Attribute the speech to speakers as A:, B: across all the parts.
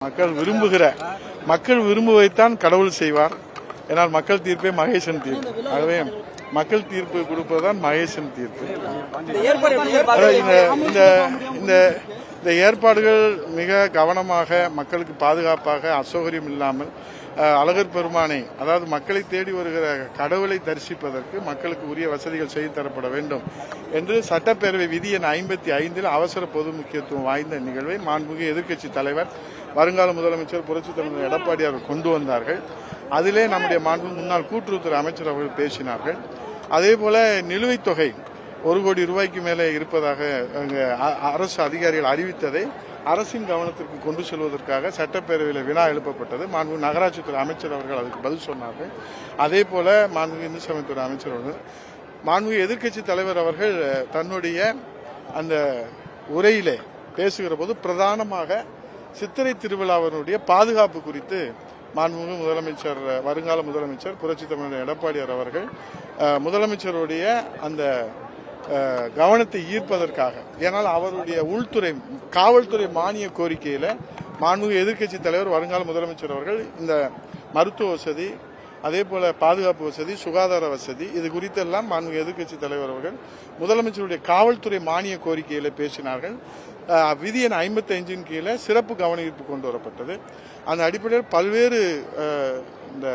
A: மக்கள் விரும்புவதைத்தான் கடவுள் செய்வார். ஏனால் மக்கள் தீர்ப்பே மகேசன் தீர்ப்பு. ஆகவே மக்கள் தீர்ப்பு கொடுப்பதுதான் மகேசன் தீர்ப்பு. இந்த ஏற்பாடுகள் மிக கவனமாக மக்களுக்கு பாதுகாப்பாக அசௌகரியம் இல்லாமல் அழகர் பெருமானை, அதாவது மக்களை தேடி வருகிற கடவுளை தரிசிப்பதற்கு மக்களுக்கு உரிய வசதிகள் செய்து தரப்பட வேண்டும் என்று சட்டப்பேரவை விதி எண் 55 அவசர பொது முக்கியத்துவம் வாய்ந்த நிகழ்வை மாண்புமிகு எதிர்க்கட்சி தலைவர் வருங்கால முதலமைச்சர் புரட்சித் தலைவர் எடப்பாடி அவர்கள் கொண்டு வந்தார்கள். அதிலே நம்முடைய மாண்பு முன்னாள் கூட்டுறவுத்துறை அமைச்சர் அவர்கள் பேசினார்கள். அதேபோல நிலுவைத் தொகை 1 கோடி ரூபாய்க்கு மேலே இருப்பதாக அரசு அதிகாரிகள் அறிவித்ததை அரசின் கவனத்திற்கு கொண்டு செல்வதற்காக சட்டப்பேரவையில் வினா எழுப்பப்பட்டது. மாண்புமிகு நகராட்சித்துறை அமைச்சர் அவர்கள் அதுக்கு பதில் சொன்னார்கள். அதே போல மாண்புமிகு இந்து சமயத்துறை அமைச்சர் அவர்கள், மாண்புமிகு எதிர்க்கட்சி தலைவர் அவர்கள் தன்னுடைய அந்த உரையிலே பேசுகிற போது பிரதானமாக சித்திரை திருவிழாவினுடைய பாதுகாப்பு குறித்து மாண்புமிகு முதலமைச்சர், வருங்கால முதலமைச்சர் புரட்சித் தலைவர் எடப்பாடியார் அவர்கள் முதலமைச்சருடைய அந்த கவனத்தை ஈர்ப்பதற்காக, ஏனால் அவருடைய உள்துறை காவல்துறை மானிய கோரிக்கையில மாண்புமிகு எதிர்க்கட்சி தலைவர் வருங்கால முதலமைச்சர் அவர்கள் இந்த மருத்துவ வசதி, அதே போல பாதுகாப்பு வசதி, சுகாதார வசதி, இது குறித்தெல்லாம் மாண்புமிகு எதிர்க்கட்சி தலைவர் அவர்கள் முதலமைச்சருடைய காவல்துறை மானிய கோரிக்கையில பேசினார்கள். விதி எண் 55 கீழே சிறப்பு கவன ஈர்ப்பு கொண்டு வரப்பட்டது. அந்த அடிப்படையில் பல்வேறு இந்த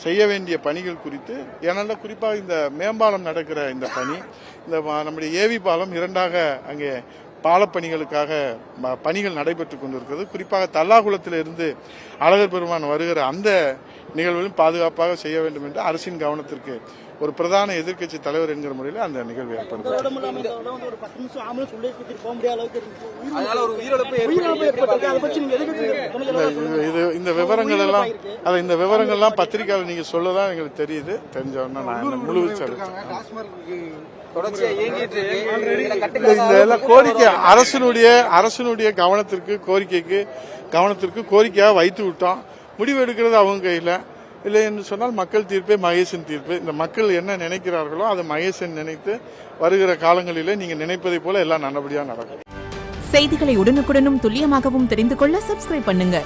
A: செய்ய வேண்டிய பணிகள் குறித்து, ஏனால குறிப்பாக இந்த மேம்பாலம் நடக்கிற இந்த பணி, இந்த நம்முடைய ஏவி பாலம் 2ஆக அங்கே பாலப்பணிகளுக்காக பணிகள் நடைபெற்றுக் கொண்டிருக்கிறது. குறிப்பாக தல்லாகுளத்தில் இருந்து அழகர் பெருமான் வருகிற அந்த நிகழ்வுகளும் பாதுகாப்பாக செய்ய வேண்டும் என்று அரசின் கவனத்திற்கு ஒரு பிரதான எதிர்க்கட்சி தலைவர் என்கிற முறையில் அந்த நிகழ்வு ஏற்படுகிறது. இந்த விவரங்கள்லாம் பத்திரிகையாளர் நீங்க சொல்லதான் எங்களுக்கு தெரியுது. தெரிஞ்சவொன்னா நான் முழு கோரிக்கை அரசினுடைய கவனத்திற்கு கோரிக்கையாக வைத்து விட்டோம். முடிவு எடுக்கிறது அவங்க கையில. இல்லை என்று சொன்னால் மக்கள் தீர்ப்பே மகேசன் தீர்ப்பு. இந்த மக்கள் என்ன நினைக்கிறார்களோ அதை மகேசன் நினைத்து வருகிற காலங்களிலே நீங்க நினைப்பதை போல எல்லாம் நல்லபடியாக நடக்கும்.
B: செய்திகளை உடனுக்குடனும் துல்லியமாகவும் தெரிந்து கொள்ள சப்ஸ்கிரைப் பண்ணுங்க.